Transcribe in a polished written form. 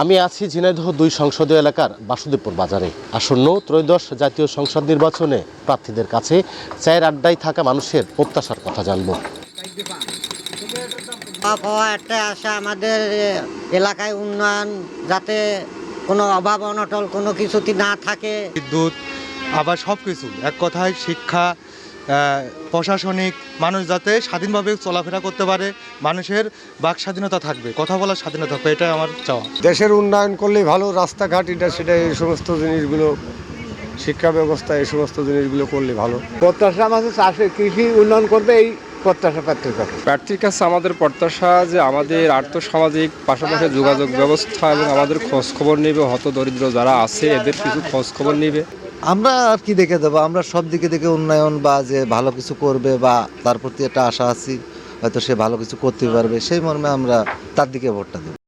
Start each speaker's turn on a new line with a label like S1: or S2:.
S1: আমি আছি ঝিনাইদহ ২ সংসদীয় এলাকার বাসুদেবপুর বাজারে। আসন্ন ত্রয়োদশ জাতীয় সংসদ নির্বাচনে প্রার্থীদের কাছে চায়ের আড্ডায় থাকা মানুষের প্রত্যাশার কথা জানব।
S2: পাওয়া একটা আশা আমাদের এলাকায় উন্নয়ন, যাতে কোনো অভাব অনটন কোনো কিছুতে না থাকে।
S3: বিদ্যুৎ, আবার সব কিছু, এক কথায় শিক্ষা, প্রশাসনিক, মানুষ যাতে স্বাধীনভাবে চলাফেরা করতে পারে, মানুষের বাক স্বাধীনতা থাকবে, কথা বলার স্বাধীনতা থাকবে, এটাই আমার চাওয়া।
S4: দেশের উন্নয়ন করলেই ভালো, রাস্তাঘাট সেটা এই সমস্ত জিনিসগুলো, শিক্ষা ব্যবস্থা এই সমস্ত জিনিসগুলো করলে ভালো।
S5: প্রত্যাশা আমাদের চাষে কৃষি উন্নয়ন করবে, এই প্রত্যাশা
S6: প্রার্থীর কাছে আমাদের প্রত্যাশা যে আমাদের আর্থসামাজিক পাশাপাশি যোগাযোগ ব্যবস্থা এবং আমাদের খোঁজ খবর নেবে, হত দরিদ্র যারা আছে এদের কিছু খোঁজ খবর নেবে।
S7: আমরা আর কি দেখে দেবো, আমরা সব দিকে দেখে উন্নয়ন বা যে ভালো কিছু করবে বা তার প্রতি একটা আশা আছি, হয়তো সে ভালো কিছু করতে পারবে, সেই মর্মে আমরা তার দিকে ভোটটা দেবো।